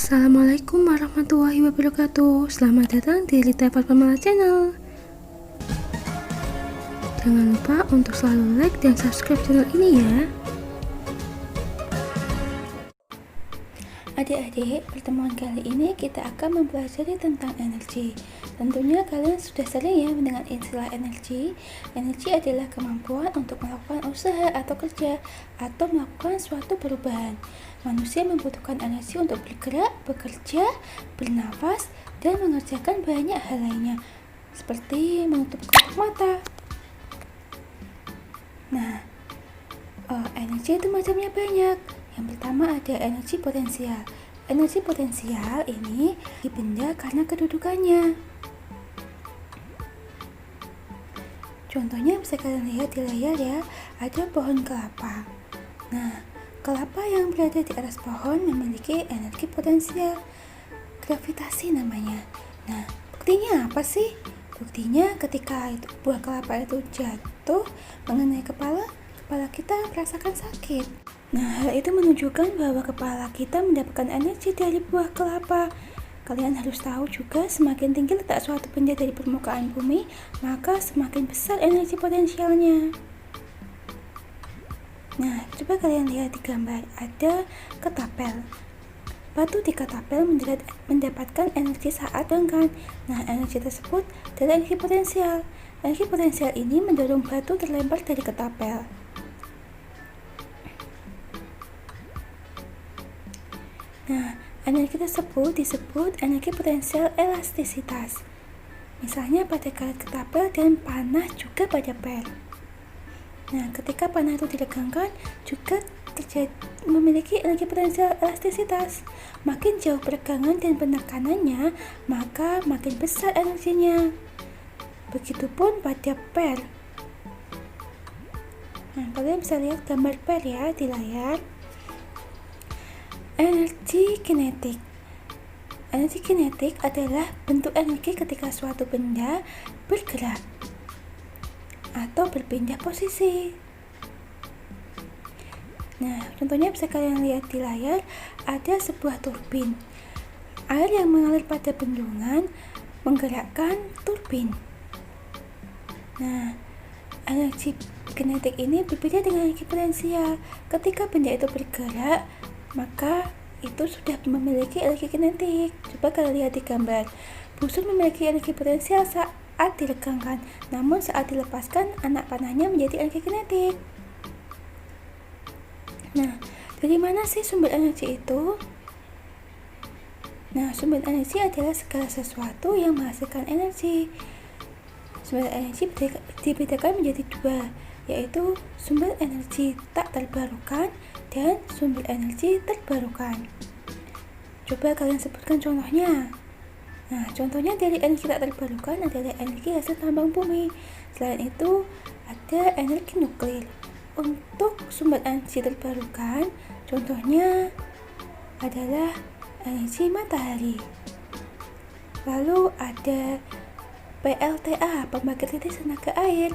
Assalamualaikum warahmatullahi wabarakatuh. Selamat datang di Rita Fatmala Channel. Jangan lupa untuk selalu like dan subscribe channel ini ya. Adik-adik, pertemuan kali ini kita akan mempelajari tentang energi. Tentunya kalian sudah sering ya mendengar istilah energi. Energi adalah kemampuan untuk melakukan usaha atau kerja atau melakukan suatu perubahan. Manusia membutuhkan energi untuk bergerak, bekerja, bernafas, dan mengerjakan banyak hal lainnya, seperti menutup kelopak mata. Nah, energi itu macamnya banyak. Yang pertama ada energi potensial. Energi potensial ini di benda karena kedudukannya. Contohnya bisa kalian lihat di layar ya, ada pohon kelapa. Nah, kelapa yang berada di atas pohon memiliki energi potensial, gravitasi namanya. Nah, buktinya apa sih? Buktinya ketika buah kelapa itu jatuh mengenai kepala kita merasakan sakit. Nah, hal itu menunjukkan bahwa kepala kita mendapatkan energi dari buah kelapa. Kalian harus tahu juga, semakin tinggi letak suatu benda dari permukaan bumi, maka semakin besar energi potensialnya. Nah, coba kalian lihat di gambar, ada ketapel. Batu di ketapel mendapatkan energi saat lenggang. Nah, energi tersebut adalah energi potensial. Energi potensial ini mendorong batu terlempar dari ketapel. Nah, energi tersebut disebut energi potensial elastisitas. Misalnya pada karet ketapel dan panah juga pada pel. Nah, ketika panah itu diregangkan juga memiliki energi potensial elastisitas. Makin jauh peregangan dan penekanannya, maka makin besar energinya. Begitupun pada pel. Nah, kalian bisa lihat gambar pel ya di layar. Energi kinetik. Energi kinetik adalah bentuk energi ketika suatu benda bergerak atau berpindah posisi. Nah, contohnya bisa kalian lihat di layar, ada sebuah turbin. Air yang mengalir pada bendungan menggerakkan turbin. Nah, energi kinetik ini berbeda dengan energi potensial. Ketika benda itu bergerak, maka itu sudah memiliki energi kinetik. Coba kalian lihat di gambar. Busur memiliki energi potensial saat diregangkan, namun saat dilepaskan anak panahnya menjadi energi kinetik. Nah, dari mana sih sumber energi itu? Nah, sumber energi adalah segala sesuatu yang menghasilkan energi. Sumber energi dibedakan menjadi dua, yaitu sumber energi tak terbarukan dan sumber energi terbarukan. Coba kalian sebutkan contohnya. Nah, contohnya dari energi tak terbarukan adalah energi hasil tambang bumi. Selain itu, ada energi nuklir. Untuk sumber energi terbarukan, contohnya adalah energi matahari. Lalu ada PLTA, pembangkit listrik tenaga air,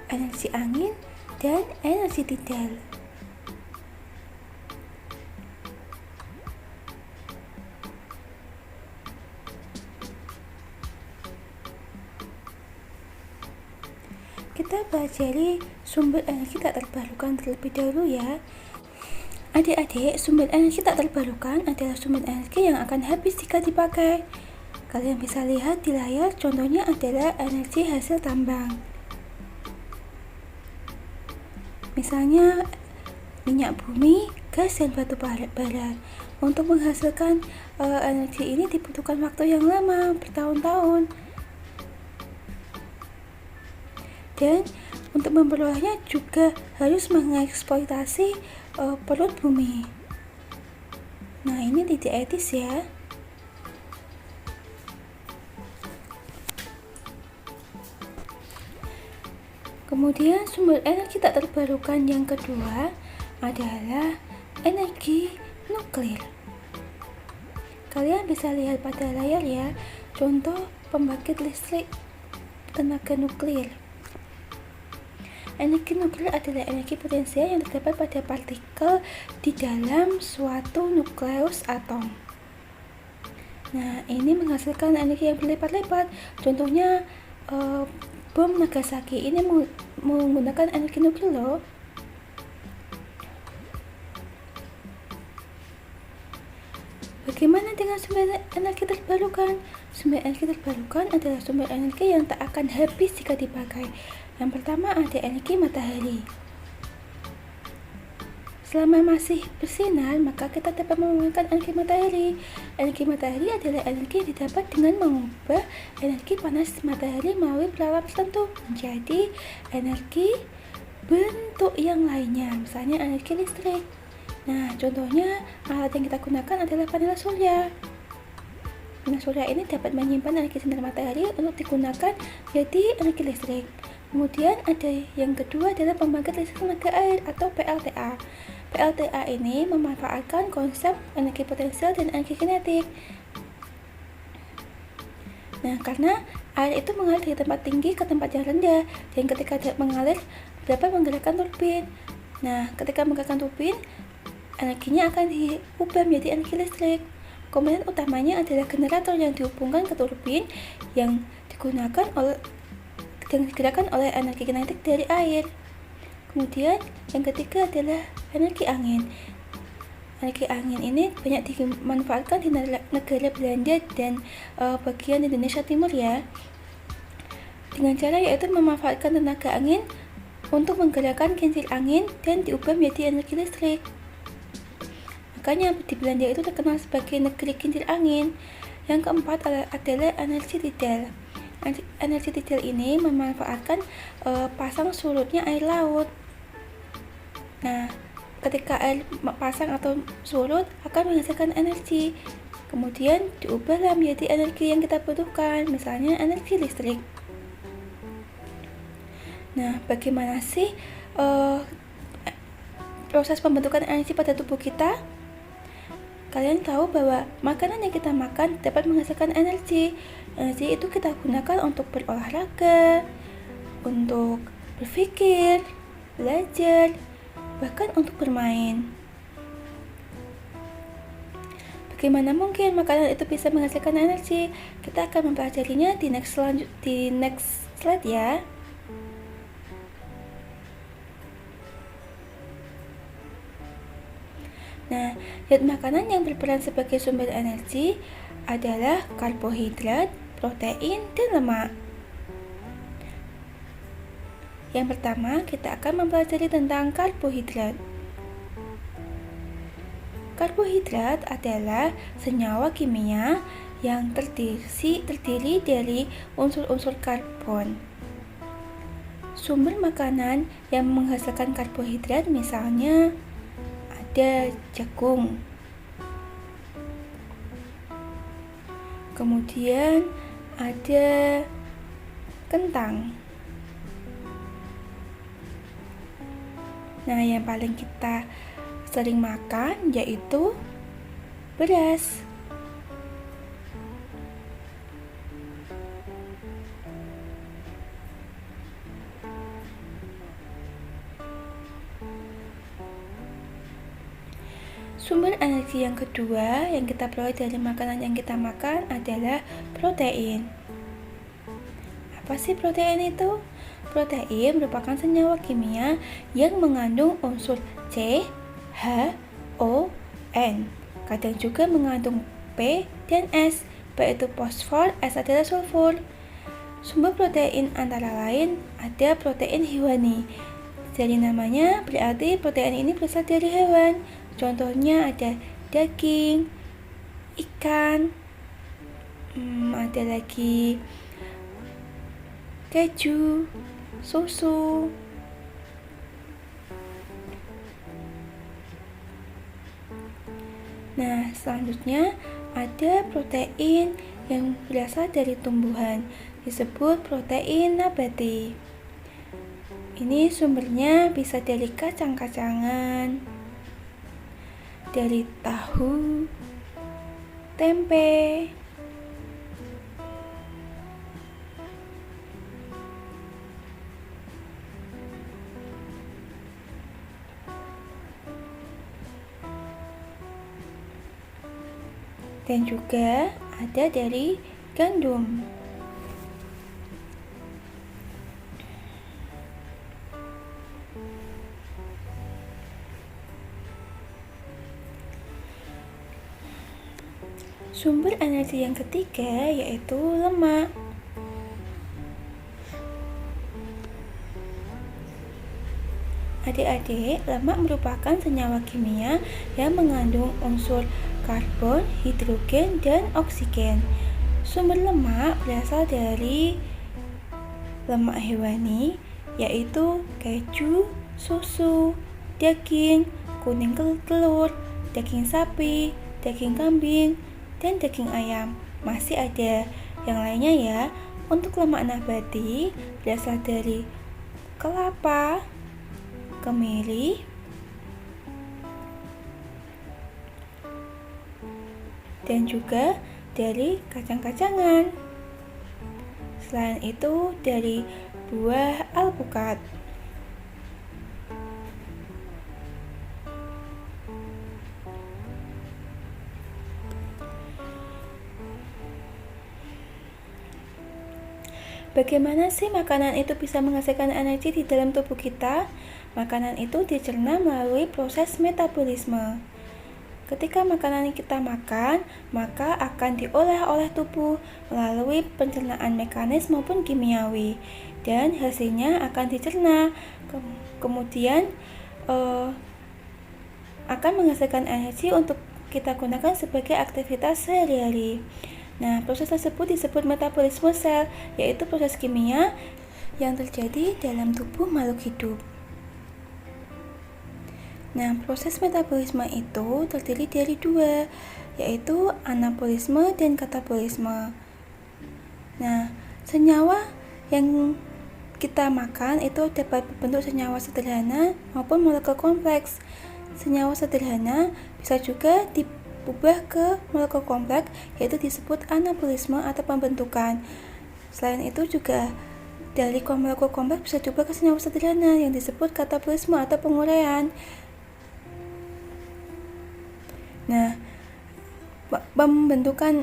energi angin, dan energi tidal. Kita pelajari sumber energi tak terbarukan terlebih dahulu ya. Adik-adik, sumber energi tak terbarukan adalah sumber energi yang akan habis jika dipakai. Kalian bisa lihat di layar, contohnya adalah energi hasil tambang. Misalnya minyak bumi, gas, dan batu bara. Untuk menghasilkan energi ini dibutuhkan waktu yang lama, bertahun-tahun. Dan untuk memperolehnya juga harus mengeksploitasi perut bumi. Nah, ini tidak etis ya. Kemudian sumber energi tak terbarukan yang kedua adalah energi nuklir. Kalian bisa lihat pada layar ya, contoh pembangkit listrik tenaga nuklir. Energi nuklir adalah energi potensial yang terdapat pada partikel di dalam suatu nukleus atom. Nah, ini menghasilkan energi yang berlipat-lipat. Contohnya, bom Nagasaki ini menggunakan energi nuklir loh. Bagaimana dengan sumber energi terbarukan? Sumber energi terbarukan adalah sumber energi yang tak akan habis jika dipakai. Yang pertama ada energi matahari. Selama masih bersinar, maka kita dapat menggunakan energi matahari. Energi matahari adalah energi yang didapat dengan mengubah energi panas matahari melalui peralatan tertentu menjadi energi bentuk yang lainnya, misalnya energi listrik. Nah, contohnya alat yang kita gunakan adalah panel surya. Panel surya ini dapat menyimpan energi sinar matahari untuk digunakan jadi energi listrik. Kemudian ada yang kedua adalah pembangkit listrik tenaga air atau PLTA. PLTA ini memanfaatkan konsep energi potensial dan energi kinetik. Nah, karena air itu mengalir dari tempat tinggi ke tempat yang rendah, dan ketika mengalir dapat menggerakkan turbin. Nah, ketika menggerakkan turbin, energinya akan diubah menjadi energi listrik. Komponen utamanya adalah generator yang dihubungkan ke turbin yang digerakkan oleh energi kinetik dari air. Kemudian yang ketiga adalah energi angin. Energi angin ini banyak dimanfaatkan di negara Belanda dan bagian Indonesia Timur ya. Dengan cara yaitu memanfaatkan tenaga angin untuk menggerakkan kincir angin dan diubah menjadi energi listrik. Makanya di Belanda itu terkenal sebagai negeri kincir angin. Yang keempat adalah energi tidal. Energi tidal ini memanfaatkan pasang surutnya air laut. Nah, ketika air pasang atau surut akan menghasilkan energi, kemudian diubahlah menjadi energi yang kita butuhkan, misalnya energi listrik. Nah, bagaimana sih proses pembentukan energi pada tubuh kita? Kalian tahu bahwa makanan yang kita makan dapat menghasilkan energi. Energi itu kita gunakan untuk berolahraga, untuk berpikir, belajar, bahkan untuk bermain. Bagaimana mungkin makanan itu bisa menghasilkan energi? Kita akan mempelajarinya di next slide ya. Nah, zat makanan yang berperan sebagai sumber energi adalah karbohidrat, protein, dan lemak. Yang pertama, kita akan mempelajari tentang karbohidrat. Karbohidrat adalah senyawa kimia yang terdiri dari unsur-unsur karbon. Sumber makanan yang menghasilkan karbohidrat misalnya ada jagung, kemudian ada kentang. Nah, yang paling kita sering makan yaitu beras. Sumber energi yang kedua yang kita peroleh dari makanan yang kita makan adalah protein. Apa sih protein itu? Protein merupakan senyawa kimia yang mengandung unsur C, H, O, N. Kadang juga mengandung P dan S. P itu fosfor, S adalah sulfur. Sumber protein antara lain ada protein hewani. Dari namanya berarti protein ini berasal dari hewan. Contohnya ada daging, ikan, ada lagi keju, susu. Nah, selanjutnya ada protein yang berasal dari tumbuhan, disebut protein nabati. Ini sumbernya bisa dari kacang-kacangan, dari tahu, tempe, dan juga ada dari gandum. Sumber energi yang ketiga yaitu lemak. Adik-adik, lemak merupakan senyawa kimia yang mengandung unsur karbon, hidrogen, dan oksigen. Sumber lemak berasal dari lemak hewani, yaitu keju, susu, daging, kuning telur, daging sapi, daging kambing, dan daging ayam. Masih ada yang lainnya ya. Untuk lemak nabati berasal dari kelapa, kemiri, dan juga dari kacang-kacangan. Selain itu dari buah alpukat. Bagaimana sih makanan itu bisa menghasilkan energi di dalam tubuh kita? Makanan itu dicerna melalui proses metabolisme. Ketika makanan yang kita makan, maka akan diolah oleh tubuh melalui pencernaan mekanis maupun kimiawi, dan hasilnya akan dicerna. Kemudian akan menghasilkan energi untuk kita gunakan sebagai aktivitas sehari-hari. Nah, proses tersebut disebut metabolisme sel, yaitu proses kimia yang terjadi dalam tubuh makhluk hidup. Nah, proses metabolisme itu terdiri dari dua, yaitu anabolisme dan katabolisme. Nah, senyawa yang kita makan itu dapat berbentuk senyawa sederhana maupun molekul kompleks. Senyawa sederhana bisa juga diubah ke molekul kompleks, yaitu disebut anabolisme atau pembentukan. Selain itu juga dari molekul kompleks bisa diubah ke senyawa sederhana yang disebut katabolisme atau penguraian. Nah, pembentukan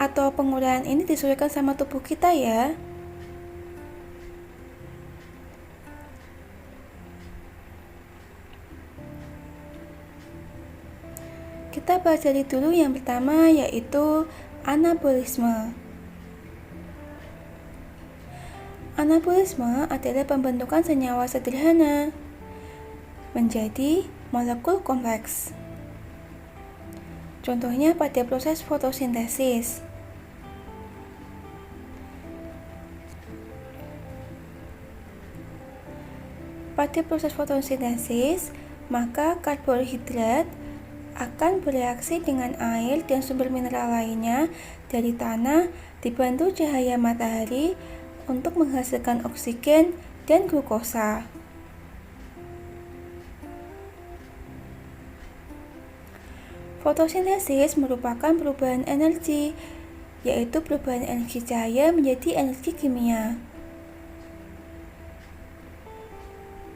atau penguraian ini disesuaikan sama tubuh kita ya. Kita pelajari dulu yang pertama, yaitu anabolisme. Anabolisme adalah pembentukan senyawa sederhana menjadi molekul kompleks. Contohnya pada proses fotosintesis. Pada proses fotosintesis, maka karbohidrat akan bereaksi dengan air dan sumber mineral lainnya dari tanah dibantu cahaya matahari untuk menghasilkan oksigen dan glukosa. Fotosintesis merupakan perubahan energi, yaitu perubahan energi cahaya menjadi energi kimia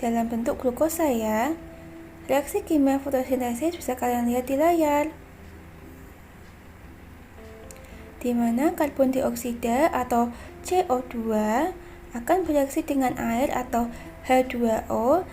dalam bentuk glukosa ya. Reaksi kimia fotosintesis bisa kalian lihat di layar, di mana karbon dioksida atau CO2 akan bereaksi dengan air atau H2O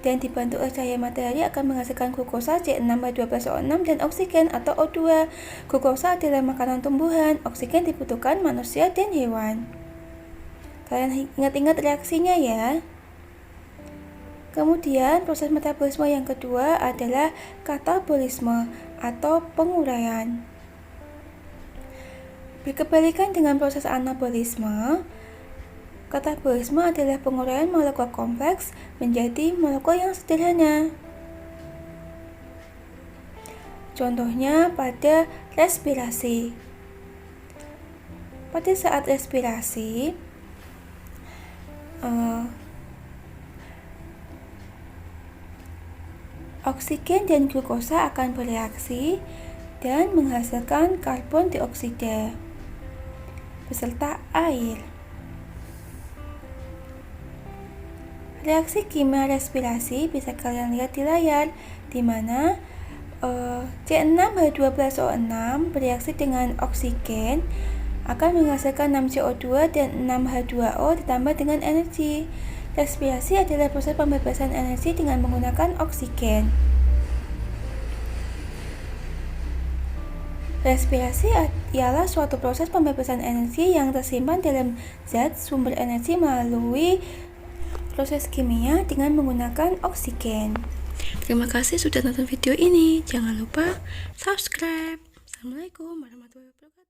dan dibantu oleh cahaya matahari akan menghasilkan glukosa C6H12O6 dan oksigen atau O2. Glukosa adalah makanan tumbuhan, oksigen dibutuhkan manusia dan hewan. Kalian ingat-ingat reaksinya ya. Kemudian proses metabolisme yang kedua adalah katabolisme atau penguraian. Berkebalikan dengan proses anabolisme, katabolisme adalah penguraian molekul kompleks menjadi molekul yang sederhana. Contohnya pada respirasi. Pada saat respirasi, oksigen dan glukosa akan bereaksi dan menghasilkan karbon dioksida beserta air. Reaksi kimia respirasi bisa kalian lihat di layar, di mana C6H12SO6 bereaksi dengan oksigen akan menghasilkan 6CO2 dan 6H2O ditambah dengan energi. Respirasi adalah proses pembebasan energi dengan menggunakan oksigen. Respirasi ialah suatu proses pembebasan energi yang tersimpan dalam zat sumber energi melalui proses kimia dengan menggunakan oksigen. Terima kasih sudah nonton video ini. Jangan lupa subscribe. Assalamualaikum warahmatullahi wabarakatuh.